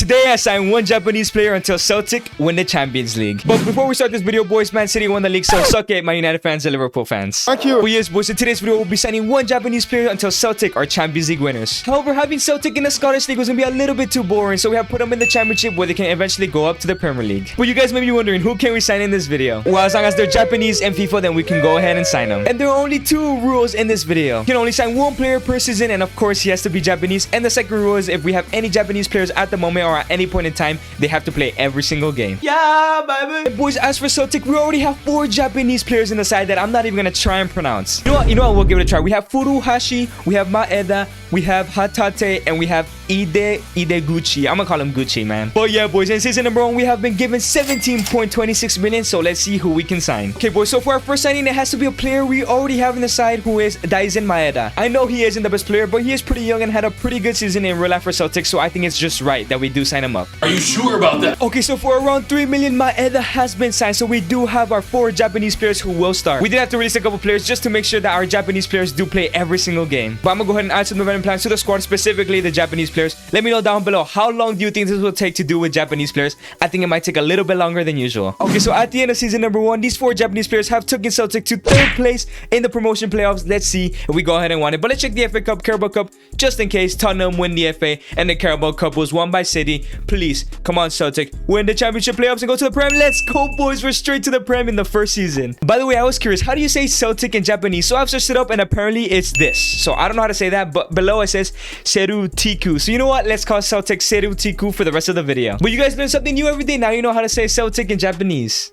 today I signed one Japanese player until Celtic win the Champions League. But before we start this video, boys, Man City won the league, so suck it, Man United fans and Liverpool fans. Thank you. But yes, boys, in today's video, we'll be signing one Japanese player until Celtic are Champions League winners. However, having Celtic in the Scottish League was going to be a little bit too boring, so we have put them in the Championship where they can eventually go up to the Premier League. But you guys may be wondering, who can we sign in this video? Well, as long as they're Japanese and FIFA, then we can go ahead and sign them. And there are only two rules in this video. You can only sign one player per season, and of course, he has to be Japanese. And the second rule is if we have any Japanese players at the moment or at any point in time, they have to play every single game. Yeah, baby. And boys, as for Celtic, we already have 4 Japanese players in the side that I'm not even going to try and pronounce. You know what? We'll give it a try. We have Furuhashi, we have Maeda, we have Hatate, and we have Ideguchi. I'm gonna call him Gucci, man. But yeah, boys, in season number 1, we have been given 17.26 million, so let's see who we can sign. Okay, boys, so for our first signing, it has to be a player we already have in the side, who is Daisen Maeda. I know he isn't the best player, but he is pretty young and had a pretty good season in real life for Celtic, so I think it's just right that we do sign him up. Are you sure about that? Okay, so for around 3 million, Maeda has been signed, so we do have our 4 Japanese players who will start. We did have to release a couple players just to make sure that our Japanese players do play every single game. But I'm gonna go ahead and add some development plans to the squad, specifically the Japanese players. Let me know down below, how long do you think this will take to do with Japanese players? I think it might take a little bit longer than usual. Okay, so at the end of season number 1, these 4 Japanese players have taken Celtic to 3rd place in the promotion playoffs. Let's see if we go ahead and win it. But let's check the FA Cup, Carabao Cup, just in case Tottenham win the FA and the Carabao Cup was won by City. Please, come on Celtic, win the championship playoffs and go to the Prem. Let's go, boys. We're straight to the Prem in the first season. By the way, I was curious, how do you say Celtic in Japanese? So I've searched it up and apparently it's this. So I don't know how to say that, but below it says Seru Tiku. So you know what? Let's call Celtic Seru Tiku for the rest of the video. But you guys learn something new every day. Now you know how to say Celtic in Japanese.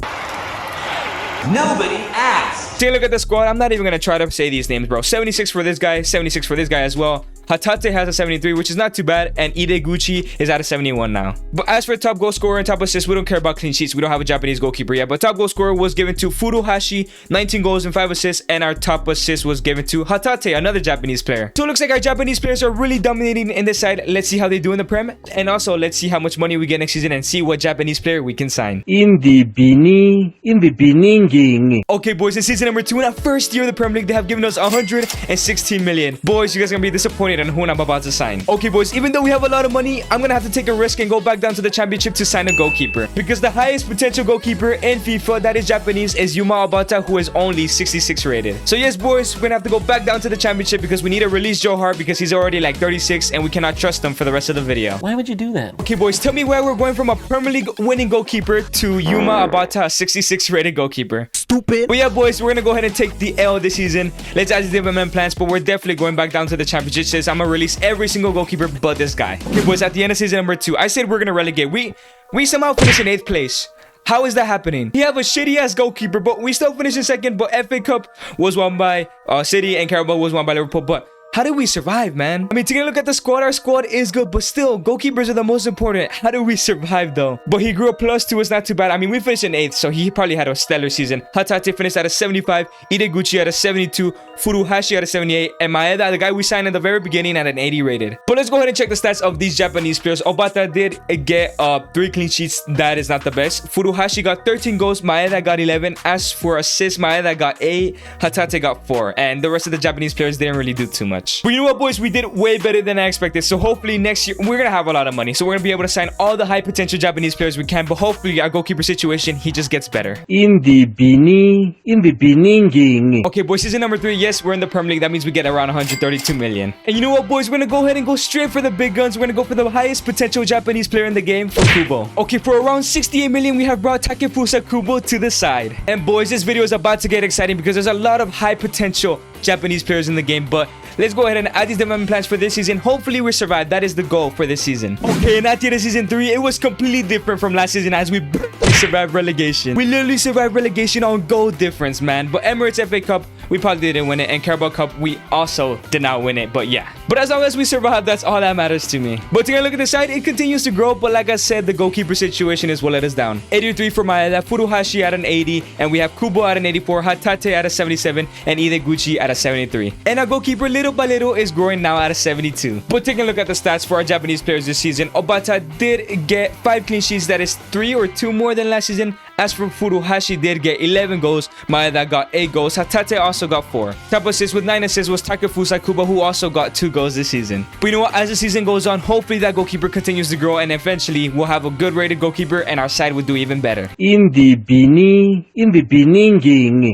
Nobody asked. Take a look at the squad. I'm not even going to try to say these names, bro. 76 for this guy, 76 for this guy as well. Hatate has a 73, which is not too bad, and Ideguchi is at a 71 now. But as for top goal scorer and top assist, we don't care about clean sheets. We don't have a Japanese goalkeeper yet, but top goal scorer was given to Furuhashi, 19 goals and 5 assists, and our top assist was given to Hatate, another Japanese player. So it looks like our Japanese players are really dominating in this side. Let's see how they do in the Prem, and also let's see how much money we get next season and see what Japanese player we can sign. In the beginning. Okay, boys, in season number 2, in our first year of the Premier League, they have given us 116 million. Boys, you guys are gonna be disappointed on who I'm about to sign. Okay, boys, even though we have a lot of money, I'm gonna have to take a risk and go back down to the championship to sign a goalkeeper, because the highest potential goalkeeper in FIFA that is Japanese is Yuma Obata, who is only 66 rated. So yes, boys, we're gonna have to go back down to the championship because we need to release Joe Hart because he's already like 36 and we cannot trust him for the rest of the video. Why would you do that? Okay, boys, tell me why we're going from a Premier League winning goalkeeper to Yuma Obata, a 66 rated goalkeeper. Stupid. But yeah, boys, we're gonna go ahead and take the L this season. Let's add the development plans, but we're definitely going back down to the championship. Says I'm gonna release every single goalkeeper but this guy. Okay, boys, at the end of season number 2, I said we're gonna relegate. We somehow finished in 8th place. How is that happening? We have a shitty ass goalkeeper, but we still finished in 2nd. But FA Cup was won by City and Carabao was won by Liverpool. But how did we survive, man? I mean, taking a look at the squad, our squad is good, but still, goalkeepers are the most important. How do we survive, though? But he grew a +2, it's not too bad. I mean, we finished in 8th, so he probably had a stellar season. Hatate finished at a 75, Ideguchi at a 72, Furuhashi at a 78, and Maeda, the guy we signed in the very beginning, at an 80 rated. But let's go ahead and check the stats of these Japanese players. Obata did get 3 clean sheets. That is not the best. Furuhashi got 13 goals, Maeda got 11. As for assists, Maeda got 8, Hatate got 4, and the rest of the Japanese players didn't really do too much. But you know what, boys? We did way better than I expected. So hopefully next year, we're going to have a lot of money. So we're going to be able to sign all the high potential Japanese players we can. But hopefully our goalkeeper situation, he just gets better. In the beginning. Okay, boys, season number 3. Yes, we're in the Premier League. That means we get around 132 million. And you know what, boys? We're going to go ahead and go straight for the big guns. We're going to go for the highest potential Japanese player in the game, for Kubo. Okay, for around 68 million, we have brought Takefusa Kubo to the side. And boys, this video is about to get exciting because there's a lot of high potential Japanese players in the game. But let's go ahead and add these development plans for this season. Hopefully we survive. That is the goal for this season. Okay, and at the end of season 3, it was completely different from last season as we survived relegation. We literally survived relegation on goal difference, man. But Emirates FA Cup, we probably didn't win it. And Carabao Cup, we also did not win it. But yeah. But as long as we survive, that's all that matters to me. But taking a look at the side, it continues to grow. But like I said, the goalkeeper situation is what let us down. 83 for Maeda, Furuhashi at an 80. And we have Kubo at an 84, Hatate at a 77, and Ideguchi at a 73. And our goalkeeper, little by little, is growing now at a 72. But taking a look at the stats for our Japanese players this season, Obata did get 5 clean sheets. That is 3 or 2 more than last season. As for Furuhashi did get 11 goals, Maeda got 8 goals, Hatate also got 4. Top assist with 9 assists was Takefusa Kubo, who also got 2 goals this season. But you know what, as the season goes on, hopefully that goalkeeper continues to grow and eventually we'll have a good rated goalkeeper and our side will do even better. In the beginning.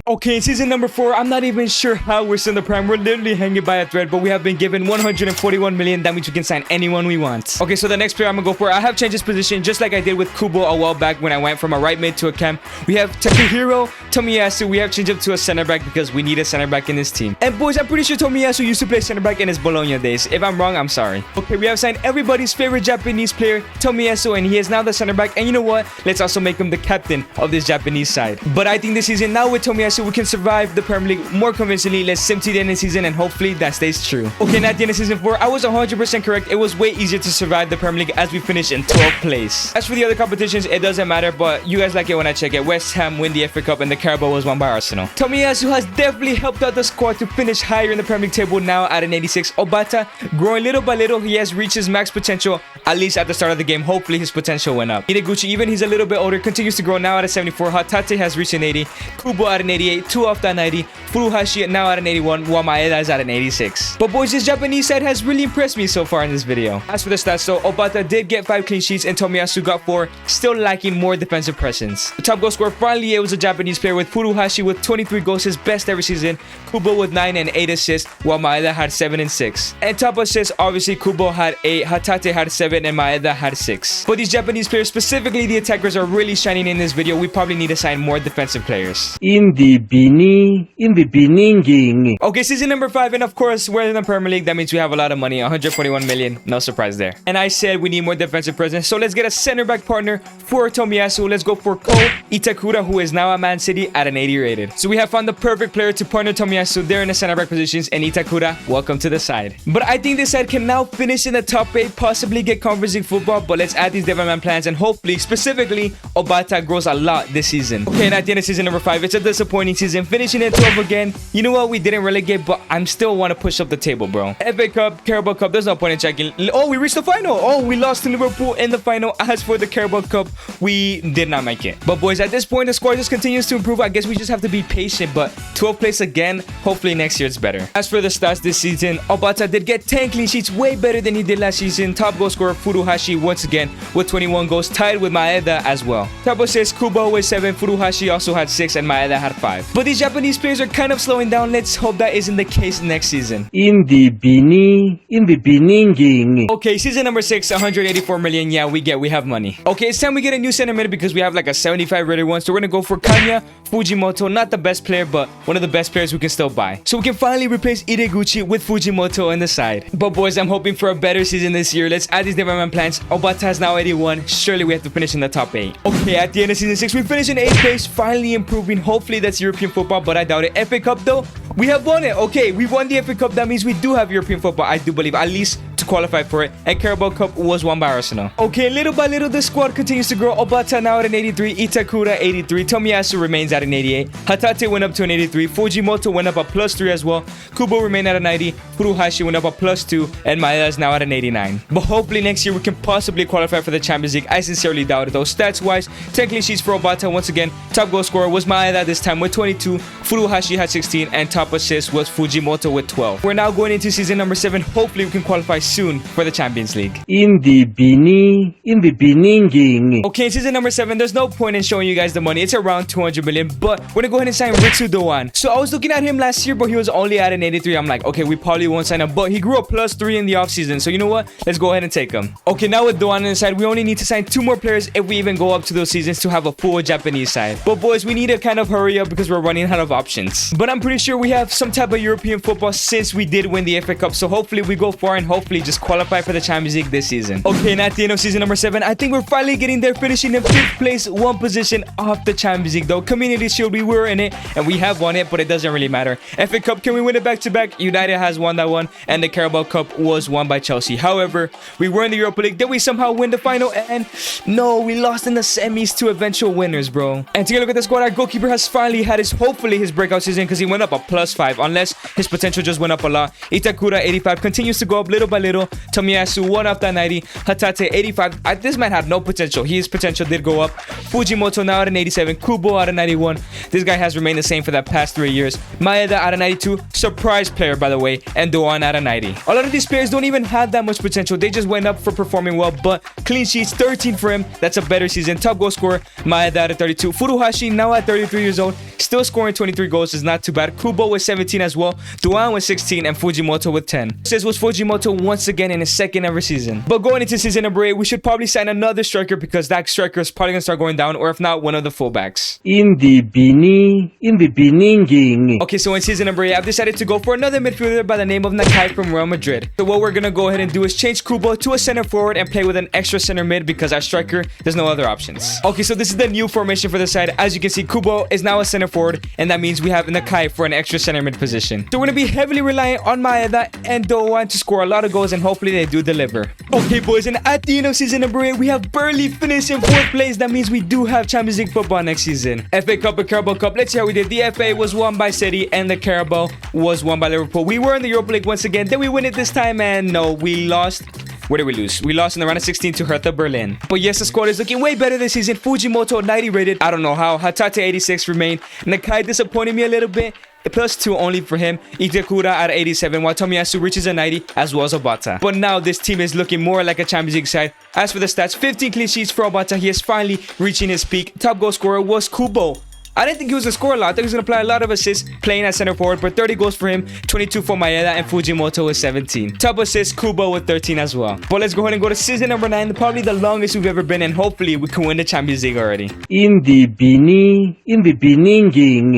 Okay, in season number 4, I'm not even sure how we're still in the prime. We're literally hanging by a thread, but we have been given 141 million. That means we can sign anyone we want. Okay, so the next player I'm gonna go for, I have changed his position just like I did with Kubo a while back when I went from a right mid to a cam. We have Takefusa Tomiyasuand. We have changed him to a center back because we need a center back in this team. And boys, I'm pretty sure Tomiyasuand used to play center back in his Bologna days. If I'm wrong, I'm sorry. Okay, we have signed everybody's favorite Japanese player, Tomiyasuand, and he is now the center back. And you know what? Let's also make him the captain of this Japanese side. But I think this season, now with Tomiyasuand, we can survive the Premier League more convincingly. Let's sim to the end of the season and hopefully that stays true. Okay, now at the end of season 4, I was 100% correct. It was way easier to survive the Premier League as we finished in 12th place. As for the other competitions, it doesn't matter, but you guys like it when I check it. West Ham win the FA Cup and the Carabao was won by Arsenal. Tomiyasuand has definitely helped out the squad to finish higher in the Premier League table now at an 86. Obata, growing little by little, he has reached his max potential, at least at the start of the game. Hopefully his potential went up. Ideguchi, even he's a little bit older, continues to grow now at a 74. Hatate has reached an 80. Kubo at an 88, 2 off that 90. Furuhashi now at an 81, while Maeda is at an 86. But boys, this Japanese side has really impressed me so far in this video. As for the stats though, Obata did get 5 clean sheets and Tomiyasuand got 4, still lacking more defensive presence. The top goal scorer finally it was a Japanese player with Furuhashi with 23 goals, his best every season. Kubo with 9 and 8 assists, while Maeda had 7 and 6. And top assists, obviously Kubo had 8, Hatate had 7, and Maeda had 6. But these Japanese players, specifically the attackers, are really shining in this video. We probably need to sign more defensive players. In the beginning. Okay, season number 5, and of course, we're in the Premier League. That means we have a lot of money, 141 million. No surprise there. And I said we need more defensive presence, so let's get a center back partner for Tomiyasuand. Let's go for Ko Itakura, who is now at Man City at an 80 rated. So we have found the perfect player to partner Tomiyasuand. They're in the center back positions, and Itakura, welcome to the side. But I think this side can now finish in the top 8, possibly get Conference League football, but let's add these development plans, and hopefully, specifically, Obata grows a lot this season. Okay, and at the end of season number 5, it's a disappointing season, finishing in 12 again. You know what? We didn't relegate, but I'm still want to push up the table, bro. FA Cup, Carabao Cup, there's no point in checking. Oh, we reached the final. Oh, we lost to Liverpool in the final. As for the Carabao Cup, we did not make it. But boys, at this point, the squad just continues to improve. I guess we just have to be patient, but 12th place again. Hopefully next year it's better. As for the stats this season, Obata did get 10 clean sheets, way better than he did last season. Top goal scorer Furuhashi once again with 21 goals, tied with Maeda as well. Top assists, Kubo with 7, Furuhashi also had 6, and Maeda had 5. But these Japanese players are kind of slowing down. Let's hope that isn't the case next season. In the beginning. Okay, season number 6, 184 million. Yeah, we have money. Okay, it's time we get a new center mid because we have like a 75 rated one. So we're gonna go for Kanya Fujimoto. Not the best player, but one of the best players we can still buy. So we can finally replace Ideguchi with Fujimoto on the side. But boys, I'm hoping for a better season this year. Let's add these development plans. Obata has now 81. Surely we have to finish in the top 8. Okay, at the end of season 6, we finished in 8th place, finally improving. Hopefully that's European football, but I doubt it. FA Cup though, we have won it. Okay, we won the FA Cup. That means we do have European football. I do believe, at least to qualify for it. And Carabao Cup was won by Arsenal. Okay, little by little, the squad continues to grow. Obata now at an 83. Itakura 83. Tomiyasuand remains at an 88. Hatate went up to an 83. Fujimoto went up a +3 as well. Kubo remained at a 90. Furuhashi went up a +2. And Maeda is now at an 89. But hopefully next year we can possibly qualify for the Champions League. I sincerely doubt it though. Stats wise, 10 clean sheets for Obata once again. Top goal scorer was Maeda this time with 22. Furuhashi had 16. And top assist was Fujimoto with 12. We're now going into season number 7. Hopefully we can qualify soon for the Champions League. In the beginning. Okay, season number 7, there's no point in showing you guys the money. It's around 200 million, but we're gonna go ahead and sign Ritsu Doan. So I was looking at him last year, but he was only at an 83. I'm like, okay, we probably won't sign him, but he grew a +3 in the offseason. So you know what? Let's go ahead and take him. Okay, now with Doan on the side, we only need to sign 2 more players if we even go up to those seasons to have a full Japanese side. But boys, we need to kind of hurry up because we're running out of options. But I'm pretty sure we have some type of European football since we did win the FA Cup. So hopefully we go far and hopefully just qualify for the Champions League this season. Okay, and at the end of season number 7, I think we're finally getting there, finishing in 5th place, 1 position off the Champions League though. Community Shield, we were in it and we have won it, but it doesn't really matter. FA Cup, can we win it back to back? United has won that one, and the Carabao Cup was won by Chelsea. However, we were in the Europa League. Did we somehow win the final? And no, we lost in the semis to eventual winners, bro. And take a look at the squad. Our goalkeeper has finally had hopefully his breakout season because he went up a +5, unless his potential just went up a lot. Itakura 85 continues to go up little by little. little. Tomiyasuand off that 90. Hatate 85. This man had no potential. His potential did go up. Fujimoto now at an 87. Kubo out of 91. This guy has remained the same for that past 3 years. Maeda out of 92. Surprise player, by the way. And Doan out of 90. A lot of these players don't even have that much potential. They just went up for performing well, but clean sheets 13 for him. That's a better season. Top goal scorer, Maeda at 32. Furuhashi now at 33 years old, still scoring 23 goals is not too bad. Kubo with 17 as well. Doan with 16 and Fujimoto with 10. This was Fujimoto once again in his second ever season. But going into season number 8, we should probably sign another striker because that striker is probably gonna start going down, or if not, one of the fullbacks. In the beginning. Okay, so in season number 8, I've decided to go for another midfielder by the name of Nakai from Real Madrid. So what we're gonna go ahead and do is change Kubo to a center forward and play with an extra center mid because our striker, there's no other options. Okay, so this is the new formation for the side. As you can see, Kubo is now a center forward, and that means we have Nakai for an extra center mid position. So we're gonna be heavily reliant on Maeda and Doan to score a lot of goals, and hopefully they do deliver. Okay, boys, and at the end of season number 8, we have barely finished in 4th place. That means we do have Champions League football next season. FA Cup and Carabao Cup. Let's see how we did. The FA was won by City, and the Carabao was won by Liverpool. We were in the Europa League once again. Did we win it this time? And no, we lost. Where did we lose? We lost in the round of 16 to Hertha Berlin. But yes, the squad is looking way better this season. Fujimoto 90 rated. I don't know how. Hatate 86 remained. Nakai disappointed me a little bit. +2 only for him. Itakura at 87, while Tomiyasu reaches a 90, as well as Obata. But now this team is looking more like a Champions League side. As for the stats, 15 clean sheets for Obata. He is finally reaching his peak. Top goal scorer was Kubo. I didn't think he was going to score a lot. I thought he was going to apply a lot of assists playing at center forward, but 30 goals for him, 22 for Maeda, and Fujimoto with 17. Top assists, Kubo with 13 as well. But let's go ahead and go to season number 9, probably the longest we've ever been, and hopefully we can win the Champions League already. In the beginning.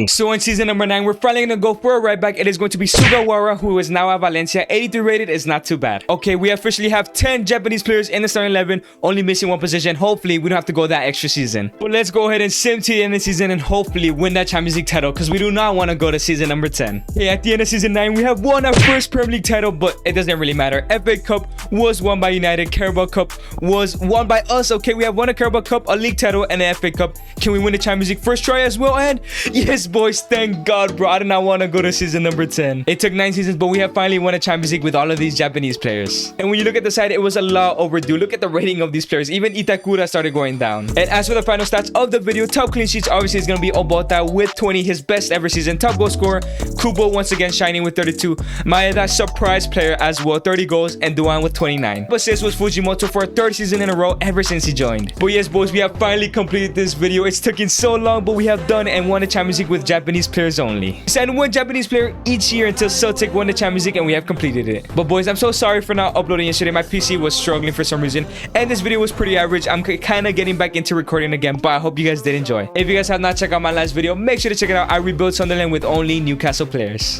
So in season number 9, we're finally going to go for a right back. It is going to be Sugawara, who is now at Valencia. 83 rated is not too bad. Okay, we officially have 10 Japanese players in the starting 11, only missing one position. Hopefully we don't have to go that extra season. But let's go ahead and sim to the end of the season and hopefully win that Champions League title, because we do not want to go to season number 10. Okay, at the end of season 9, we have won our first Premier League title, but it doesn't really matter. FA Cup was won by United. Carabao Cup was won by us. Okay, we have won a Carabao Cup, a league title, and an FA Cup. Can we win the Champions League first try as well? And yes, boys, thank God, bro. I did not want to go to season number 10. It took 9 seasons, but we have finally won a Champions League with all of these Japanese players. And when you look at the side, it was a lot overdue. Look at the rating of these players. Even Itakura started going down. And as for the final stats of the video, top clean sheets obviously is going to be Obata with 20, his best ever season. Top goal scorer, Kubo once again shining with 32. Maeda, surprise player as well, 30 goals, and Doan with 29. But assist was Fujimoto for a 3rd season in a row ever since he joined. But yes, boys, we have finally completed this video. It's taken so long, but we have done and won the Champions League with Japanese players only. We signed one Japanese player each year until Celtic won the Champions League, and we have completed it. But boys, I'm so sorry for not uploading yesterday. My PC was struggling for some reason, and this video was pretty average. I'm kind of getting back into recording again, but I hope you guys did enjoy. If you guys have not checked out my last video, make sure to check it out. I rebuilt Sunderland with only Newcastle players.